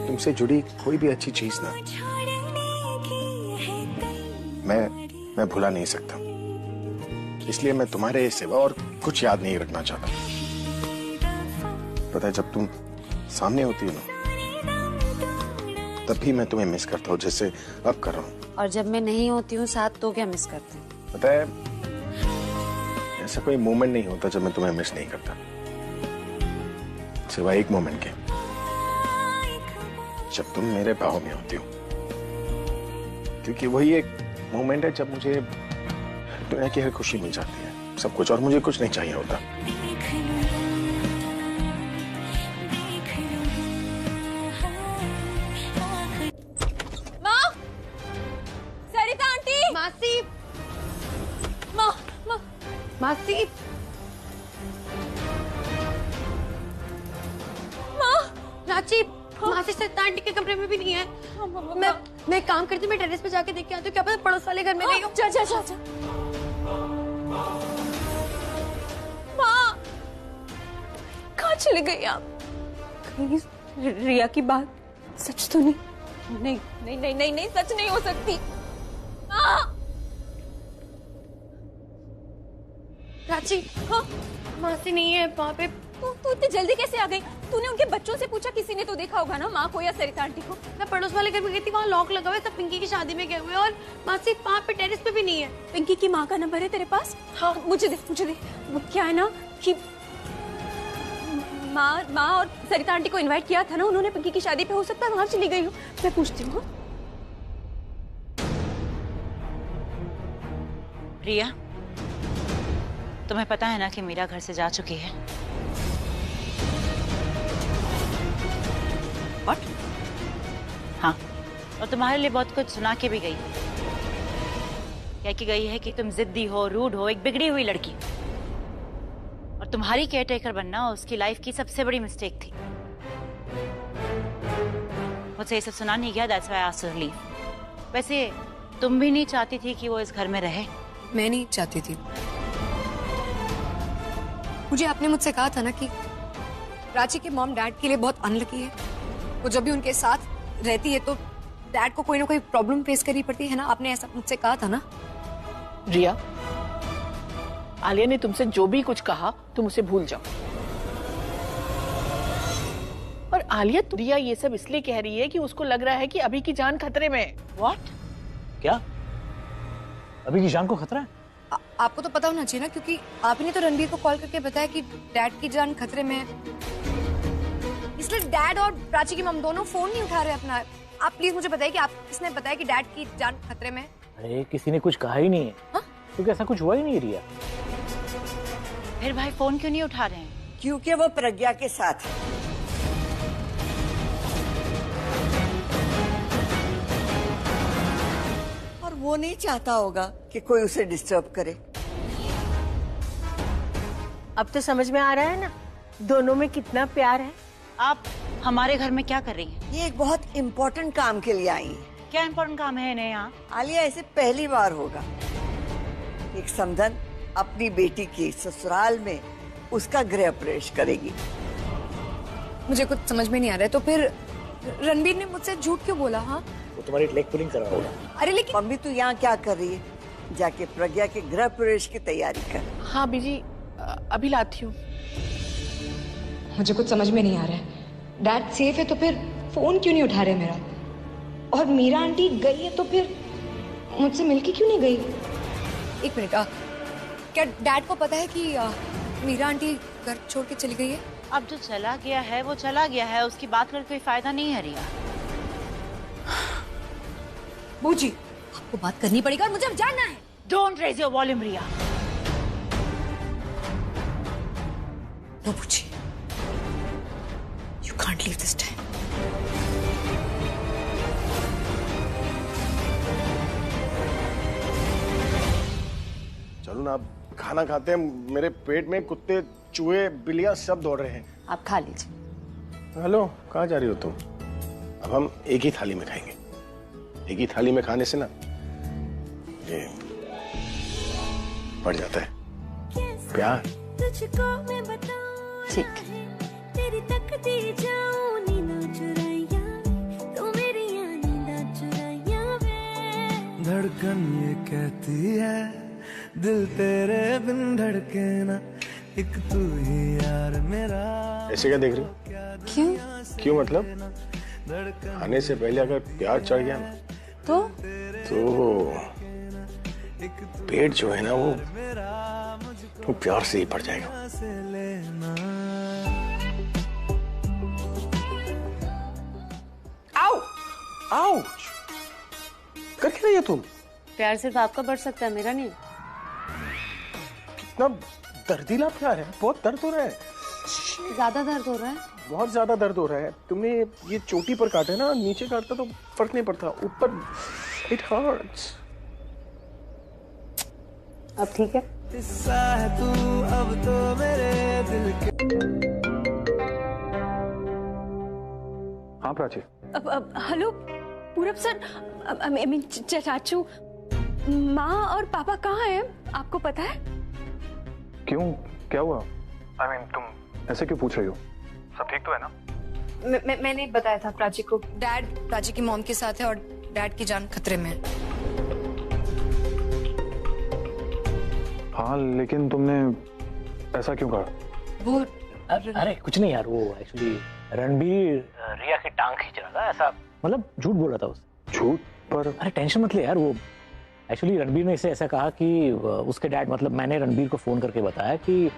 तुमसे जुड़ी कोई भी अच्छी चीज ना मैं भुला नहीं सकता। इसलिए मैं तुम्हारे सिवा और कुछ याद नहीं रखना चाहता। पता है जब तुम सामने होती हो ना तब भी मैं तुम्हें मिस करता हूँ, जैसे अब कर रहा हूँ।
और जब मैं नहीं होती हूँ साथ तो क्या मिस करते हैं?
पता है ऐसा कोई मोमेंट नहीं होता जब मैं तुम्हें मिस नहीं करता, सिवाय एक मोमेंट के, जब तुम मेरे बाहों में होती हो। क्योंकि वही एक मोमेंट है जब मुझे दुनिया की हर खुशी मिल जाती है, सब कुछ, और मुझे कुछ नहीं चाहिए होता।
माँ, सरिता आंटी,
मासी, मासी, रांची, मासी सरिता आंटी के कमरे में भी नहीं है। मैं काम करती हूँ, मैं टेरेस पे जाके देख के आती हूँ, क्या पता पड़ोस वाले घर में नहीं हो।
जा। माँ, कहाँ चले गई आप?
कहीं रिया की बात सच तो नहीं?
नहीं, सच नहीं हो सकती। माँ,
रांची, हाँ, मासी नहीं है वहाँ पे।
तू इतनी जल्दी कैसे आ गई? तूने उनके बच्चों से पूछा? किसी ने तो देखा होगा ना माँ को या सरिता आंटी को।
मैं पड़ोस वाले घर में गई थी, वहाँ लॉक लगा हुआ है, सब पिंकी की शादी में गए हुए, और मासी वहाँ पे टेरेस पे भी नहीं है।
पिंकी की माँ का नंबर है तेरे पास? हाँ, मुझे दे। वो क्या है ना कि माँ और सरिता आंटी को इनवाइट किया था ना उन्होंने पिंकी की शादी पे, हो सकता है वहां चली गई हूँ। मैं पूछती हूँ।
रिया, तुम्हें पता है ना कि मीरा घर से जा चुकी है? What? हाँ, और तुम्हारे लिए बहुत कुछ सुना के भी गई। कह के गई है कि तुम जिद्दी हो, रूड हो, एक बिगड़ी हुई लड़की, और तुम्हारी केयरटेकर बनना उसकी लाइफ की सबसे बड़ी मिस्टेक थी। मुझसे ये सब सुना नहीं गया, that's why I asked her to leave। वैसे तुम भी नहीं चाहती थी कि वो इस घर में रहे?
मैं नहीं चाहती थी। मुझे आपने मुझसे कहा था ना कि प्राची के मॉम डैड के लिए बहुत अनलकी है। वो जब भी उनके साथ रहती है तो डैड को कोई ना कोई प्रॉब्लम फेस करनी पड़ती है ना। आपने ऐसा मुझसे कहा था ना।
रिया, आलिया ने तुमसे जो भी कुछ कहा तुम उसे भूल जाओ। और आलिया, रिया ये सब इसलिए कह रही है कि उसको लग रहा है कि अभी की जान खतरे में है।
What?
क्या? अभी की जान को खतरा है?
आपको तो पता होना चाहिए ना, क्योंकि आपने तो रणबीर को कॉल करके बताया कि डैड की जान खतरे में है। इसलिए डैड और प्राची की मम दोनों फोन नहीं उठा रहे अपना। आप प्लीज मुझे बताइए कि आप किसने बताया कि डैड की जान खतरे में है?
अरे किसी ने कुछ कहा ही नहीं है। क्योंकि ऐसा कुछ हुआ ही नहीं रिया।
फिर भाई फोन क्यों नहीं उठा रहे हैं?
क्योंकि वो प्रज्ञा के साथ है। और वो नहीं चाहता होगा कि कोई उसे डिस्टर्ब करे।
अब तो समझ में आ रहा है ना दोनों में कितना प्यार है।
आप हमारे घर में क्या कर रही हैं?
ये एक बहुत इम्पोर्टेंट काम के लिए आई है।
क्या इम्पोर्टेंट काम है इन्हें यहाँ?
आलिया, ऐसे पहली बार होगा एक समधन अपनी बेटी की ससुराल में उसका गृह प्रवेश करेगी।
मुझे कुछ समझ में नहीं आ रहा है, तो फिर रणबीर ने मुझसे झूठ क्यों बोला? हाँ,
वो तुम्हारी लेग पुलिंग करा होगा।
अरे लेकिन
मम्मी तू यहाँ क्या कर रही है? जाके प्रज्ञा के गृह प्रवेश की तैयारी कर।
हाँ बीजी, अभी लाती हूँ।
मुझे कुछ समझ में नहीं आ रहा है। डैड सेफ है तो फिर फोन क्यों नहीं उठा रहे मेरा? और मीरा आंटी गई है तो फिर मुझसे मिलके क्यों नहीं गई? एक मिनट, क्या डैड को पता है कि मीरा आंटी घर छोड़ के चली गई है?
अब जो चला गया है वो चला गया है, उसकी बात करके कोई फायदा नहीं है रिया।
बूजी, आपको बात करनी पड़ेगी और मुझे अब जानना है।
Don't raise your volume Riya.
No बूजी, you can't leave this time.
चलो ना, अब खाना खाते हैं। मेरे पेट में कुत्ते, चूहे, बिल्लियां सब दौड़ रहे हैं।
आप खा लीजिए।
हेलो, कहाँ जा रही हो तुम? अब हम एक ही थाली में खाएंगे। एक ही थाली में खाने से ना ये बढ़ जाता है प्यार।
ठीक।
धड़कन ये कहती है दिल तेरे बिन धड़के ना, एक तू ही यार मेरा।
ऐसे क्या देख रही हो? क्यों मतलब? खाने से पहले अगर प्यार चढ़ गया ना तो पेट जो है ना वो प्यार से ही पड़ जाएगा।
आओ आओ, कर क्या रही है तुम?
प्यार सिर्फ आपका बढ़ सकता है, मेरा नहीं।
कितना दर्दीला प्यार है, बहुत दर्द हो रहा है।
ज्यादा दर्द हो रहा है?
बहुत ज्यादा दर्द हो रहा है। तुमने ये चोटी पर काटे ना, नीचे काटता तो फर्क नहीं पड़ता, ऊपर इट हर्ट्स।
अब ठीक है?
हिस्सा है तू अब तो मेरे दिल के।
हाँ प्राची।
अब हेलो पूरब सर, आई मीन चाचू, माँ और पापा कहाँ हैं? आपको पता है?
क्यों, क्या हुआ? I mean, तुम ऐसे क्यों पूछ रही हो? सब ठीक तो है ना?
मैंने बताया था प्राची को, डैड प्राची की मॉम के साथ है और डैड की जान खतरे में है।
हाँ, लेकिन तुमने ऐसा क्यों कहा?
वो
अरे कुछ नहीं यार, वो एक्चुअली रणबीर रिया की टांग खींच रहा था, ऐसा मतलब झूठ बोल रहा था उसे।
झूठ? पर
अरे टेंशन मत ले यार, वो एक्चुअली रणबीर ने इसे ऐसा कहा कि उसके डैड, मतलब मैंने रणबीर को फोन करके बताया कि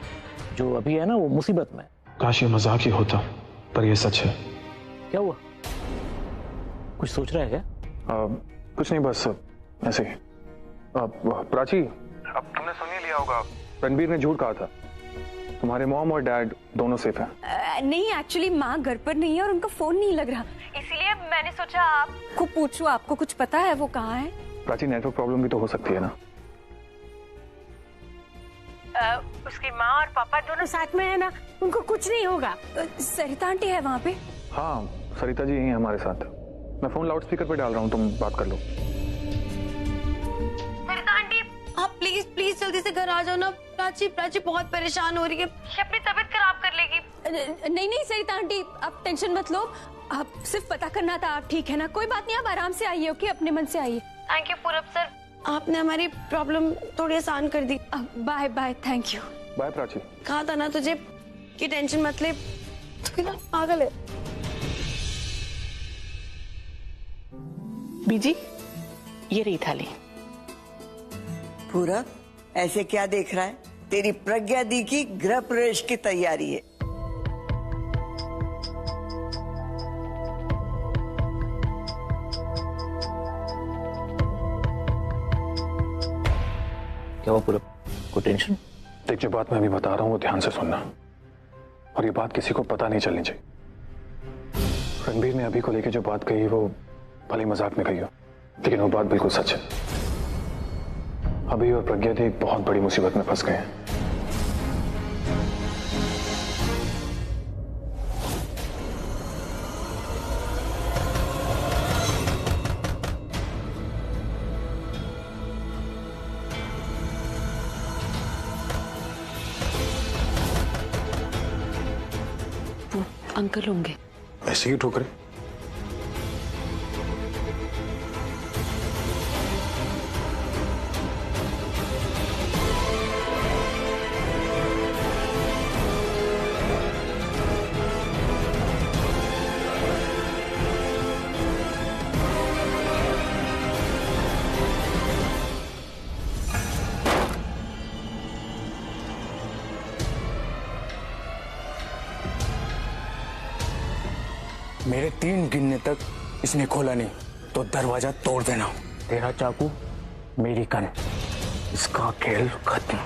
जो अभी है ना वो मुसीबत में।
काश ये मजाक ही होता, पर ये सच है।
क्या हुआ? कुछ सोच रहा है क्या?
कुछ नहीं, बस ऐसे ही। प्राची, अब तुमने सुन ही लिया होगा, रणबीर ने झूठ कहा था। तुम्हारे मॉम और डैड दोनों सेफ हैं।
नहीं, एक्चुअली माँ घर पर नहीं है और उनका फोन नहीं लग रहा, इसीलिए मैंने सोचा आपको पूछूं। आपको कुछ पता है वो कहाँ है?
प्राची, नेटवर्क प्रॉब्लम भी तो हो सकती है ना।
उसकी माँ और पापा दोनों साथ में है ना, उनको कुछ नहीं होगा।
सरिता आंटी है वहाँ पे?
हाँ, सरिता जी यही है हमारे साथ। मैं फोन लाउड स्पीकर पे डाल रहा हूँ, तुम बात कर लो।
सरिता आंटी, आप प्लीज प्लीज जल्दी से घर आ जाओ ना। प्राची बहुत परेशान हो रही है, अपनी तबीयत खराब कर लेगी।
नहीं नहीं सरिता आंटी, आप टेंशन मत लो, आप सिर्फ पता करना था, आप ठीक है ना? कोई बात नहीं, आप आराम से आइए, ओके? अपने मन से आइए।
थैंक यू पूरब सर, आपने हमारी प्रॉब्लम थोड़ी आसान कर दी।
Bye bye, thank you.
Bye Prachi.
कहा था ना तुझे कि टेंशन मत ले, तू कितना पागल है।
बीजी, ये रही थाली।
पूरब, ऐसे क्या देख रहा है? तेरी प्रज्ञा दी की गृह प्रवेश की तैयारी है।
क्या हुआ पूरब, कोई टेंशन?
देख, जो बात मैं अभी बता रहा हूँ वो ध्यान से सुनना, और ये बात किसी को पता नहीं चलनी चाहिए। रणबीर ने अभी को लेके जो बात कही वो भले मजाक में कही हो, लेकिन वो बात बिल्कुल सच है। अभी और प्रज्ञा दी एक बहुत बड़ी मुसीबत में फंस गए हैं।
अंकल होंगे।
ऐसे ही ठोकरे?
मेरे 3 गिनने तक इसने खोला नहीं तो दरवाजा तोड़ देना। तेरा चाकू, मेरी गन, इसका खेल खत्म।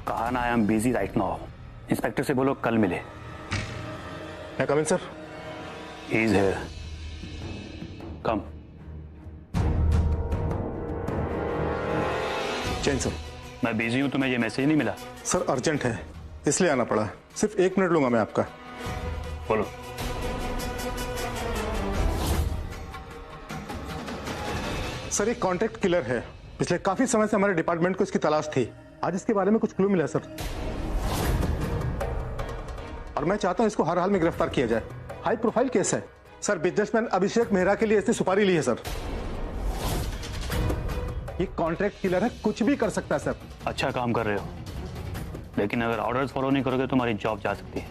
कहा ना, I am busy right now. Inspector से बोलो कल मिले।
मैं come in sir?
He is here, come.
चैन सर।
मैं बिजी हूं, तुम्हें ये मैसेज नहीं मिला?
सर अर्जेंट है इसलिए आना पड़ा। सिर्फ 1 मिनट लूंगा मैं आपका।
बोलो।
सर एक कॉन्ट्रैक्ट किलर है, पिछले काफी समय से हमारे डिपार्टमेंट को इसकी तलाश थी। आज इसके बारे में कुछ क्लू मिला सर, और मैं चाहता हूं इसको हर हाल में गिरफ्तार किया जाए। हाई प्रोफाइल केस है सर। बिजनेसमैन अभिषेक मेहरा के लिए इसने सुपारी ली है सर। ये कॉन्ट्रैक्ट किलर है, कुछ भी कर सकता है सर।
अच्छा काम कर रहे हो, लेकिन अगर ऑर्डर्स फॉलो नहीं करोगे तो तुम्हारी जॉब जा सकती है।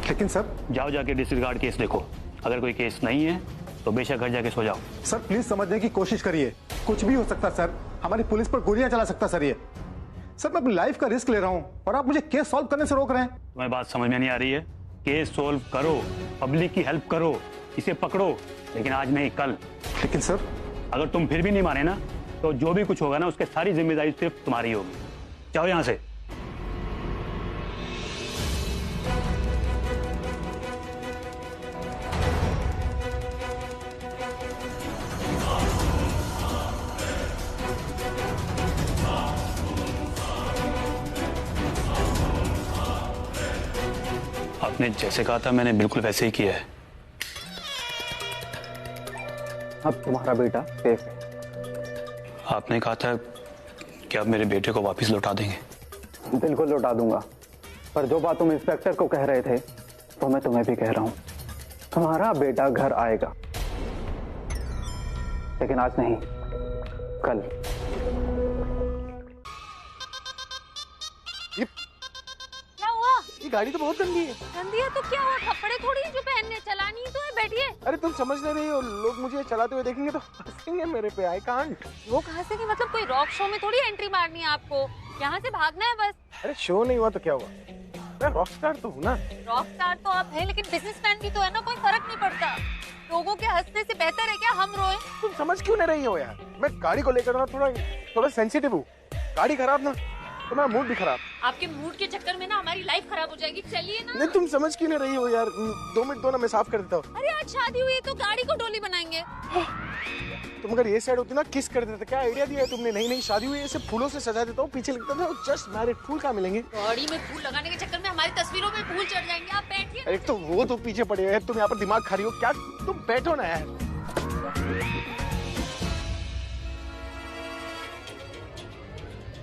लेकिन सर।
जाओ जाके डिसरिगार्ड केस देखो, अगर कोई केस नहीं है तो बेशक घर जाके सो जाओ।
सर प्लीज समझने की कोशिश करिए, कुछ भी हो सकता है सर। हमारी पुलिस पर गोलियां चला सकता सर ये। सर मैं अपनी लाइफ का रिस्क ले रहा हूं और आप मुझे केस सॉल्व करने से रोक रहे हैं।
तुम्हें बात समझ में नहीं आ रही है? केस सोल्व करो, पब्लिक की हेल्प करो, इसे पकड़ो, लेकिन आज नहीं कल।
लेकिन सर
अगर तुम फिर भी नहीं माने ना तो जो भी कुछ होगा ना उसके सारी जिम्मेदारी सिर्फ तुम्हारी होगी। जाओ यहां से। आपने जैसे कहा था मैंने बिल्कुल वैसे ही किया है।
अब तुम्हारा बेटा सेफ है।
आपने कहा था कि आप मेरे बेटे को वापस लौटा देंगे।
बिल्कुल लौटा दूंगा, पर जो बात तुम इंस्पेक्टर को कह रहे थे तो मैं तुम्हें भी कह रहा हूं, तुम्हारा बेटा घर आएगा, लेकिन आज नहीं, कल।
क्या हुआ?
ये गाड़ी तो बहुत गंदी है।
गंदी है तो क्या हुआ? कपड़े थोड़ी जो पहनने, चलानी ही तो है। बैठिए।
अरे तुम समझ नहीं रही हो, लोग मुझे चलाते हुए देखेंगे तो हंसेंगे मेरे पे। I can't.
वो कहाँ से? मतलब कोई रॉक शो में थोड़ी एंट्री मारनी है आपको, यहाँ से भागना है बस।
अरे शो नहीं हुआ तो क्या हुआ? मैं रॉक स्टार तो हूँ ना।
रॉक स्टार तो आप हैं, लेकिन बिजनेसमैन भी तो है ना, कोई फर्क नहीं पड़ता। लोगों के हंसने से बेहतर है क्या हम रोए?
तुम समझ क्यों नहीं रही हो यार? मैं गाड़ी को लेकर ना थोड़ा सेंसिटिव हूँ। गाड़ी खराब ना तो मेरा मूड भी खराब।
आपके मूड के चक्कर में ना हमारी लाइफ खराब हो जाएगी। चलिए ना।
नहीं तुम समझ क्यों नहीं रही हो यार? 2 मिनट दो ना, मैं साफ कर देता हूँ।
अरे आज शादी हुई है तो गाड़ी को डोली बनाएंगे।
तुम अगर ये साइड होती ना किस कर देते। क्या आइडिया दिया है तुमने? नहीं शादी हुई है, इसे फूलों से सजा देता हूँ, पीछे लिखता था जस्ट मैरिड। फूल कहाँ मिलेंगे?
गाड़ी में फूल लगाने के चक्कर में हमारी तस्वीरों में फूल चढ़ जाएंगे। आप बैठिए।
एक तो वो तो पीछे पड़े हैं, तुम यहाँ पर दिमाग खा रही हो क्या? तुम बैठो ना यार।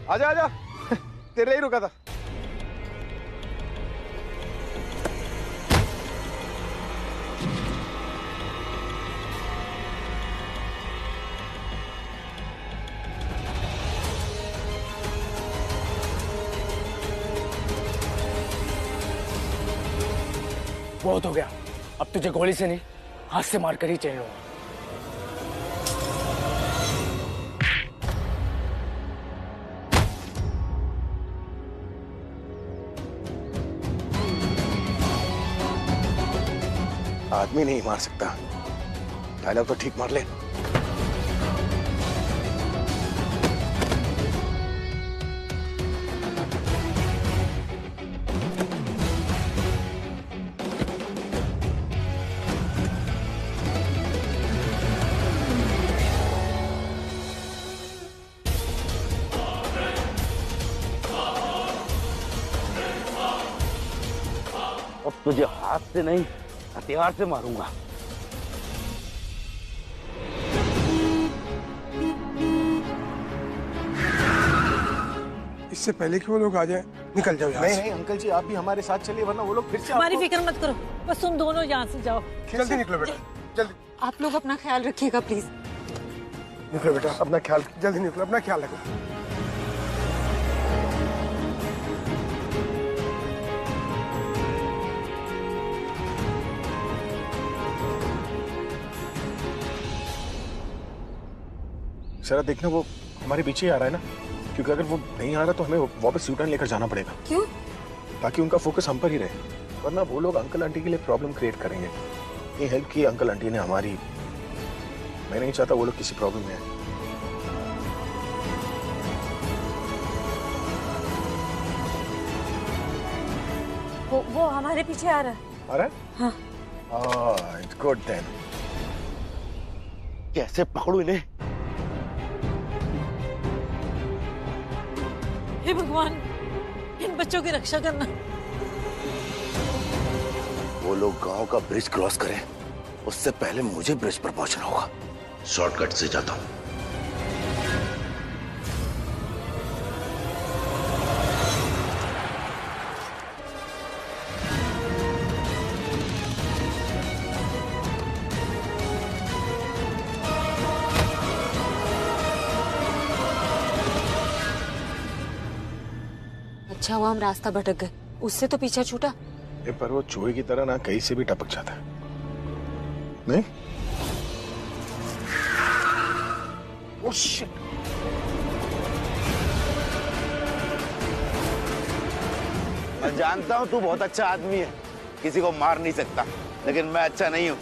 आजा आजा, तेरे ही रुका था।
बहुत हो गया, अब तुझे गोली से नहीं हाथ से मारकर ही चाहिए होगा।
आदमी नहीं मार सकता, डायलॉग तो ठीक मार ले।
अब तुझे हाथ से नहीं हथियार से मारूंगा।
इससे पहले कि वो लोग आ जाए निकल जाओ यहाँ
नहीं
से।
नहीं अंकल जी, आप भी हमारे साथ चलिए, वरना वो लोग फिर से
हमारी
आपको-
फिक्र मत करो, बस तुम दोनों यहाँ से जाओ।
जल्दी निकलो बेटा, जल्दी
आप लोग अपना ख्याल रखिएगा प्लीज।
निकलो बेटा, अपना ख्याल, जल्दी निकलो, अपना ख्याल रखो।
जरा देखना, वो हमारे पीछे ही आ रहा है ना, क्योंकि अगर वो नहीं आ रहा तो हमें वापस यू टर्न लेकर जाना पड़ेगा।
क्यों?
ताकि उनका फोकस हम पर ही रहे, वरना वो लोग अंकल आंटी के लिए प्रॉब्लम क्रिएट करेंगे। ये हेल्प की अंकल आंटी ने हमारी, मैं नहीं चाहता वो लोग किसी प्रॉब्लम में आए।
वो हमारे पीछे आ रहा है।
आ रहा है? हाँ। It's good then. कैसे पकड़ू इन्हें?
हे भगवान, इन बच्चों की रक्षा करना।
वो लोग गांव का ब्रिज क्रॉस करें, उससे पहले मुझे ब्रिज पर पहुंचना होगा। शॉर्टकट से जाता हूं।
अच्छा हुआ हम रास्ता भटक गए, उससे तो पीछा छूटा।
पर वो चूहे की तरह ना कहीं से भी टपक जाता है। नहीं? Oh, shit.
मैं जानता हूं तू बहुत अच्छा आदमी है, किसी को मार नहीं सकता, लेकिन मैं अच्छा नहीं हूं।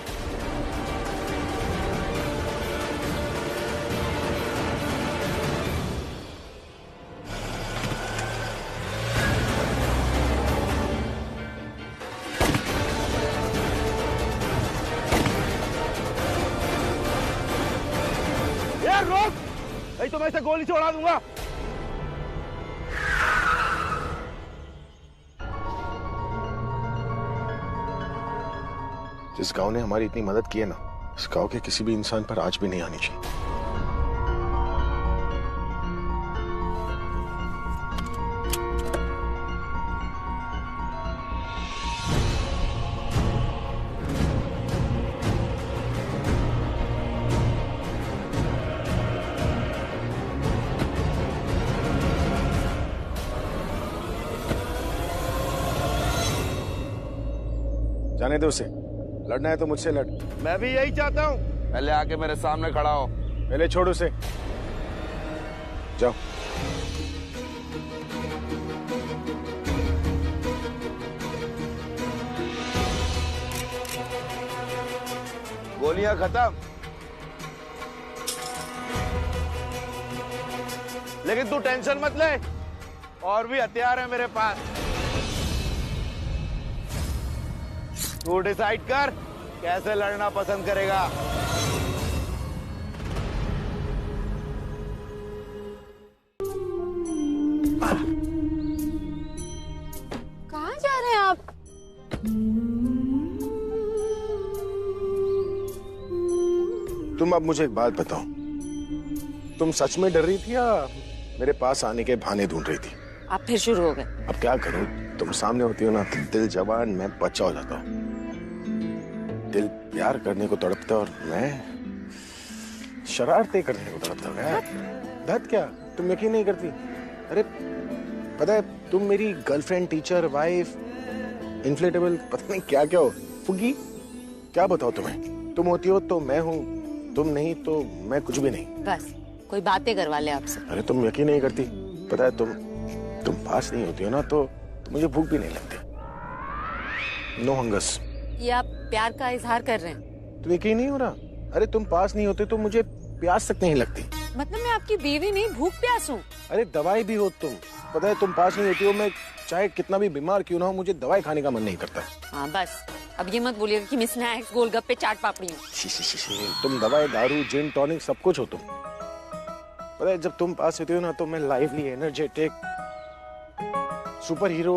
यार रोक, नहीं तो मैं इसे गोली से उड़ा दूंगा।
जिस गांव ने हमारी इतनी मदद की है ना, इस गांव के किसी भी इंसान पर आज भी नहीं आनी चाहिए। जाने दो उसे, लड़ना है तो मुझसे लड़।
मैं भी यही चाहता हूं, पहले आके मेरे सामने खड़ा हो।
पहले छोड़ उसे, जाओ।
गोलियां खत्म, लेकिन तू टेंशन मत ले, और भी हथियार है मेरे पास। तू डिसाइड कर कैसे लड़ना पसंद करेगा।
कहाँ जा रहे हैं आप?
तुम अब मुझे एक बात बताओ, तुम सच में डर रही थी या मेरे पास आने के बहाने ढूंढ रही थी?
आप फिर शुरू हो गए।
अब क्या करूं, तुम सामने होती हो ना तो दिल जवान, मैं बच्चा हो जाता हूं। दिल प्यार करने को तड़पता और मैं शरारतें करने को तड़पता हूं। धत क्या, तुम यकीन नहीं करती? अरे पता है, तुम मेरी गर्लफ्रेंड, टीचर, वाइफ, इन्फ्लेटेबल, पता नहीं क्या क्या हो। फुगी, क्या बताओ तुम्हें? तुम होती हो तो मैं हूँ, तुम नहीं तो मैं कुछ भी नहीं।
बस कोई बातें करवा ले आपसे।
अरे तुम यकीन नहीं करती, पता है तुम पास नहीं होती हो ना तो मुझे भूख भी नहीं लगती। नो हंगस।
ये आप प्यार का इजहार कर रहे हैं?
तो यकीन नहीं हो रहा? अरे तुम पास नहीं होते तो मुझे प्यास तक नहीं लगती।
मतलब मैं आपकी बीवी नहीं, भूख प्यास हूँ।
अरे दवाई भी हो तुम, पता है तुम पास नहीं होती हो, मैं चाहे कितना भी बीमार क्यों ना हो, मुझे दवाई खाने का मन नहीं करता।
हाँ बस, अब ये मत बोलिएगा कि मैं स्नैक्स, गोलगप्पे, चाट पापड़ी हूँ।
तुम दवाई, दारू, जिन टॉनिक सब कुछ हो तुम। पता है जब तुम पास होती हो ना तो मैं lively, energetic, super hero,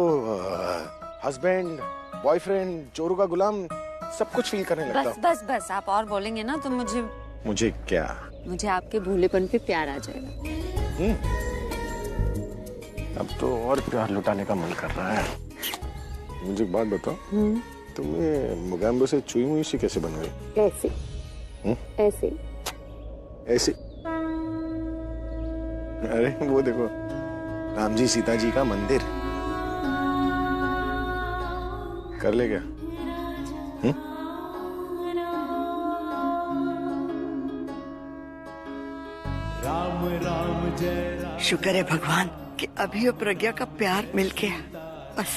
husband, boyfriend, चोरों का गुलाम, सब कुछ फील करने लगता
बस बस बस, आप और बोलेंगे ना तो
मुझे क्या?
मुझे आपके भोलेपन पे प्यार आ जाएगा।
अब तो और प्यार लुटाने का मन कर रहा है। मुझे एक बात बताओ, तुमने मुगाम्बो से चुई मुई सी कैसे बन गई?
ऐसे ऐसे
ऐसे? अरे वो देखो, राम जी सीता जी का मंदिर। कर ले क्या?
राम राम जय राम। शुक्र है भगवान कि अभी वो प्रज्ञा का प्यार मिल गया। बस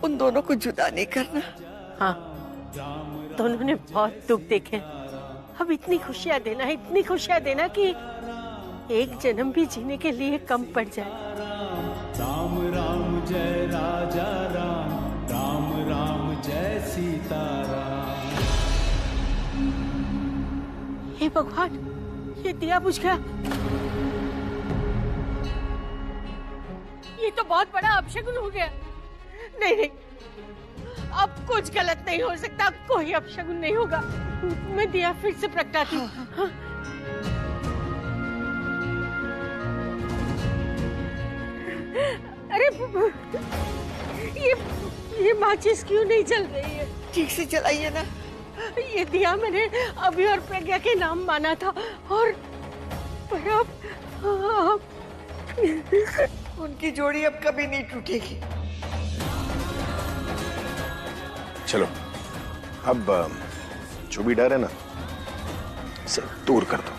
उन दोनों को जुदा नहीं करना।
हाँ, दोनों ने बहुत दुख देखे। अब इतनी खुशियाँ देना, इतनी खुशियाँ देना कि एक जन्म भी जीने के लिए कम पड़ जाए।
राम राम जय राजा राम, राम राम जय सीता राम।
हे भगवान, ये दिया बुझ गया। ये तो बहुत बड़ा अपशगुन हो गया। नहीं नहीं, अब कुछ गलत नहीं हो सकता, कोई अपशगुन नहीं होगा। मैं दिया फिर से प्रगटाती हूँ। हाँ। अरे ये माचिस क्यों नहीं जल रही है?
ठीक से जलाइए ना।
ये दिया मैंने अभी और प्रज्ञा के नाम माना था, और पर अब
उनकी जोड़ी अब कभी नहीं टूटेगी।
चलो, अब जो भी डर है ना, इसे दूर कर दो।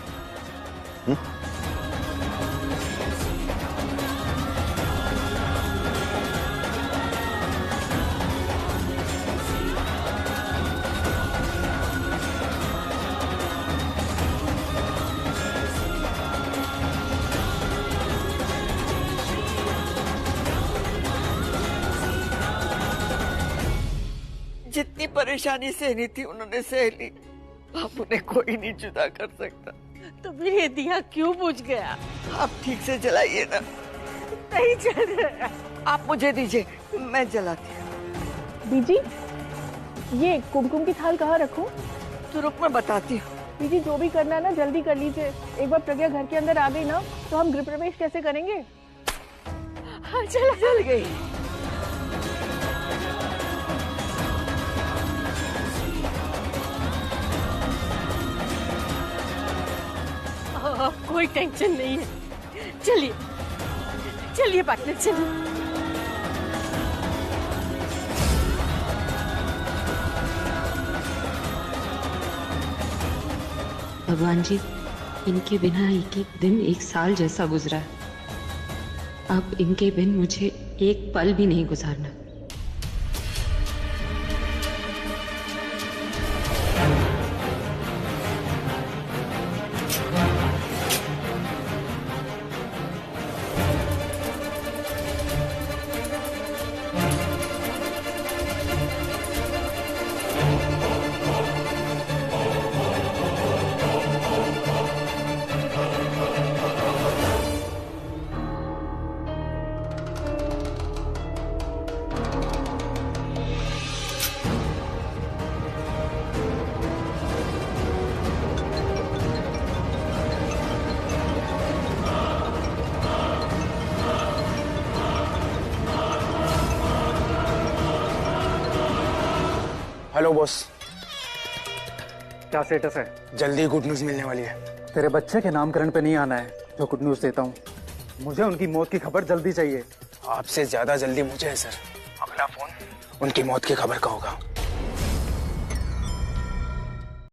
जितनी परेशानी सहनी थी उन्होंने सह ली। अब उन्हें कोई नहीं जुदा कर सकता।
तो फिर ये दिया क्यों बुझ गया?
आप ठीक से जलाइए ना।
नहीं जल रहा।
आप मुझे दीजिए, मैं जलाती हूँ।
दीदी, ये कुमकुम की थाल कहाँ रखूं?
तो रुक, मैं बताती हूँ।
दीदी, जो भी करना है ना जल्दी कर लीजिए। एक बार प्रज्ञा घर के अंदर आ गई ना, तो हम गृह प्रवेश कैसे करेंगे?
हाँ, जल गई। अब कोई टेंशन नहीं है। चलिए चलिए पार्टनर, चलिए।
भगवान जी, इनके बिना एक एक दिन एक साल जैसा गुजरा है। अब इनके बिन मुझे एक पल भी नहीं गुजारना।
हेलो बॉस,
क्या स्टेटस है?
जल्दी गुड न्यूज मिलने वाली है।
तेरे बच्चे के नामकरण पे नहीं आना है जो गुड न्यूज देता हूँ। मुझे उनकी मौत की खबर जल्दी चाहिए।
आपसे ज्यादा जल्दी मुझे है सर। अगला फोन उनकी मौत की खबर का होगा।